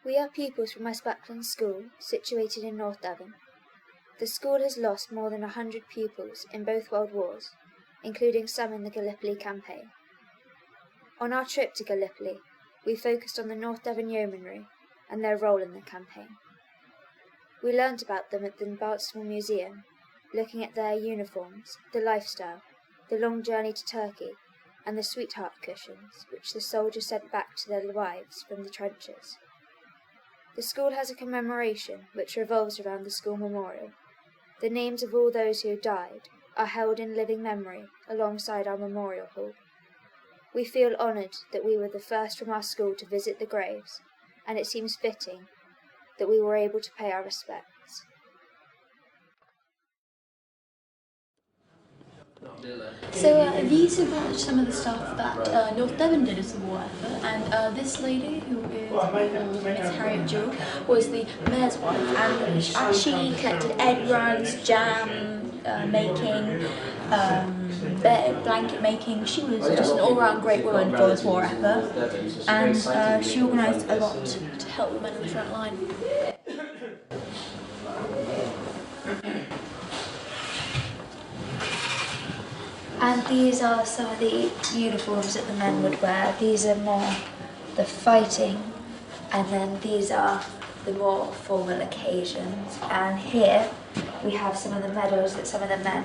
We are pupils from West Buckland School, situated in North Devon. The school has lost more than 100 pupils in both World Wars, including some in the Gallipoli campaign. On our trip to Gallipoli, we focused on the North Devon Yeomanry and their role in the campaign. We learnt about them at the Barnstable Museum, looking at their uniforms, the lifestyle, the long journey to Turkey, and the sweetheart cushions which the soldiers sent back to their wives from the trenches. The school has a commemoration which revolves around the school memorial. The names of all those who died are held in living memory alongside our memorial hall. We feel honoured that we were the first from our school to visit the graves, and it seems fitting that we were able to pay our respects. So these are some of the stuff that North Devon did as a war effort, and this lady, who is called Miss Harriet Jewell, was the mayor's wife, and she collected egg runs, jam making, bed blanket making. She was just an all-round great woman for this war effort, and she organised a lot to help the men on the front line. And these are some of the uniforms that the men would wear. These are more the fighting, and then these are the more formal occasions. And here we have some of the medals that some of the men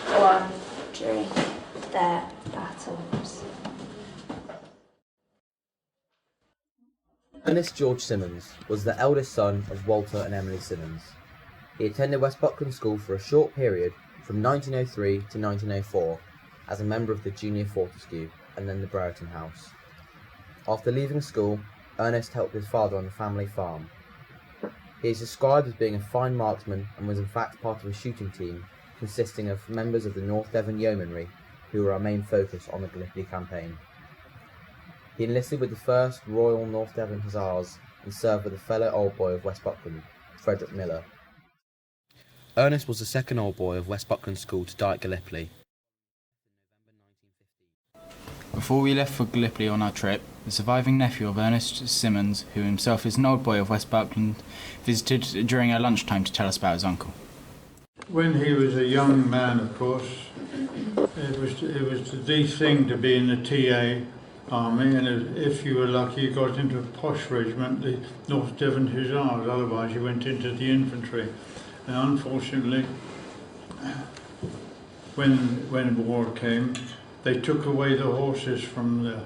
won during their battles. Ernest George Simmons was the eldest son of Walter and Emily Simmons. He attended West Buckland School for a short period from 1903 to 1904 as a member of the Junior Fortescue and then the Brereton House. After leaving school, Ernest helped his father on the family farm. He is described as being a fine marksman and was in fact part of a shooting team consisting of members of the North Devon Yeomanry, who were our main focus on the Gallipoli campaign. He enlisted with the 1st Royal North Devon Hussars and served with a fellow old boy of West Buckland, Frederick Miller. Ernest was the second old boy of West Buckland School to die at Gallipoli. Before we left for Gallipoli on our trip, the surviving nephew of Ernest Simmons, who himself is an old boy of West Buckland, visited during our lunchtime to tell us about his uncle. When he was a young man, of course, it was the thing to be in the TA army, and if you were lucky you got into a posh regiment, the North Devon Hussars, otherwise you went into the infantry. And unfortunately, when war came, they took away the horses from the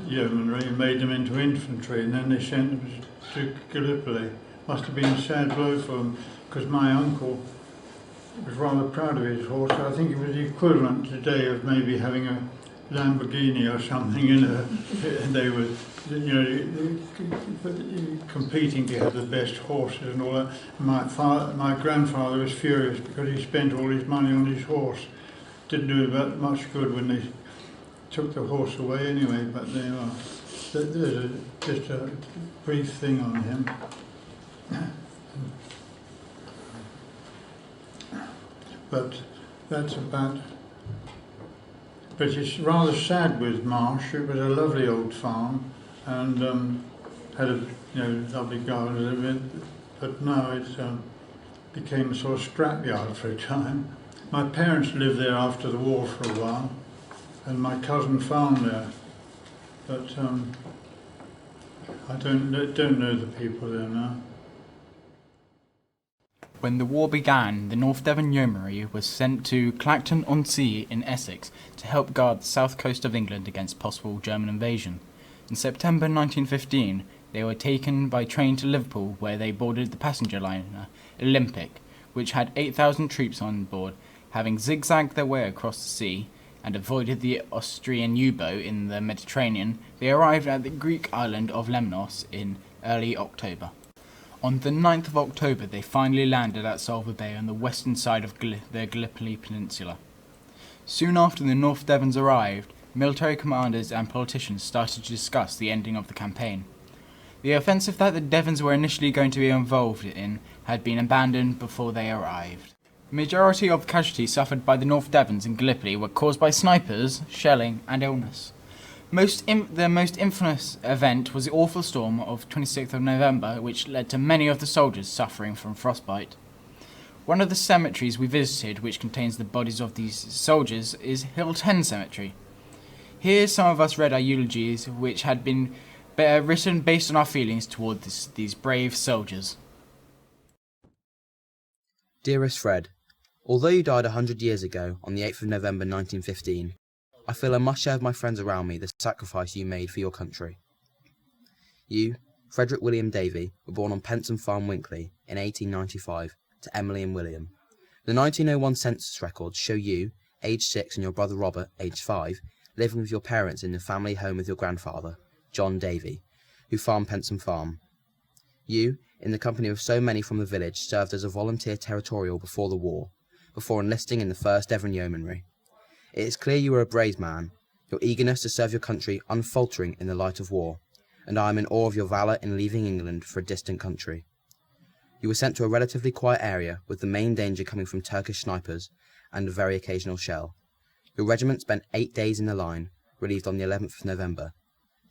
yeomanry and made them into infantry, and then they sent them to Gallipoli. Must have been a sad blow for them, because my uncle was rather proud of his horse. I think it was the equivalent today of maybe having a Lamborghini or something in a. They were, competing to have the best horses and all that. My grandfather was furious because he spent all his money on his horse. Didn't do that much good when they took the horse away anyway, but there are. There's just a brief thing on him. But that's about. But it's rather sad with Marsh. It was a lovely old farm and had a lovely garden. But now it became a sort of scrapyard for a time. My parents lived there after the war for a while, and my cousin farmed there. But I don't know the people there now. When the war began, the North Devon Yeomanry was sent to Clacton-on-Sea in Essex to help guard the south coast of England against possible German invasion. In September 1915, they were taken by train to Liverpool, where they boarded the passenger liner Olympic, which had 8,000 troops on board. Having zigzagged their way across the sea and avoided the Austrian U-boat in the Mediterranean, they arrived at the Greek island of Lemnos in early October. On the 9th of October, they finally landed at Solva Bay on the western side of the Gallipoli Peninsula. Soon after the North Devons arrived, military commanders and politicians started to discuss the ending of the campaign. The offensive that the Devons were initially going to be involved in had been abandoned before they arrived. The majority of casualties suffered by the North Devons in Gallipoli were caused by snipers, shelling and illness. The most infamous event was the awful storm of 26th of November, which led to many of the soldiers suffering from frostbite. One of the cemeteries we visited, which contains the bodies of these soldiers, is Hill 10 Cemetery. Here some of us read our eulogies, which had been written based on our feelings toward these brave soldiers. Dearest Fred, although you died 100 years ago on the 8th of November 1915, I feel I must share with my friends around me the sacrifice you made for your country. You, Frederick William Davy, were born on Penton Farm, Winkley, in 1895, to Emily and William. The 1901 census records show you, aged 6, and your brother Robert, aged 5, living with your parents in the family home with your grandfather, John Davy, who farmed Penton Farm. You, in the company of so many from the village, served as a volunteer territorial before the war, before enlisting in the 1st Devon Yeomanry. It is clear you are a brave man, your eagerness to serve your country unfaltering in the light of war, and I am in awe of your valour in leaving England for a distant country. You were sent to a relatively quiet area, with the main danger coming from Turkish snipers and a very occasional shell. Your regiment spent 8 days in the line, relieved on the 11th of November.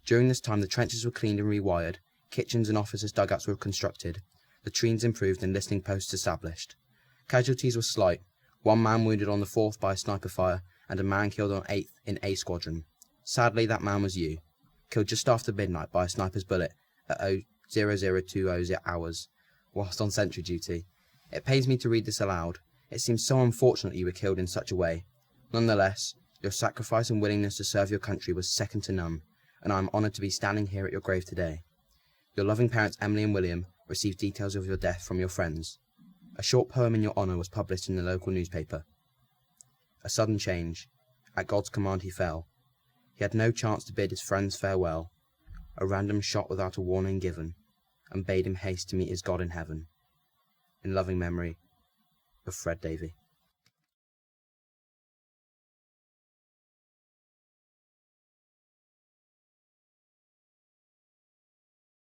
During this time the trenches were cleaned and rewired, kitchens and officers' dugouts were constructed, latrines improved and listening posts established. Casualties were slight, 1 man wounded on the 4th by a sniper fire, and a man killed on 8th in A Squadron. Sadly, that man was you, killed just after midnight by a sniper's bullet at 0020 hours, whilst on sentry duty. It pains me to read this aloud. It seems so unfortunate you were killed in such a way. Nonetheless, your sacrifice and willingness to serve your country was second to none, and I am honoured to be standing here at your grave today. Your loving parents Emily and William received details of your death from your friends. A short poem in your honour was published in the local newspaper. A sudden change. At God's command he fell. He had no chance to bid his friends farewell. A random shot without a warning given, and bade him haste to meet his God in heaven. In loving memory of Fred Davy.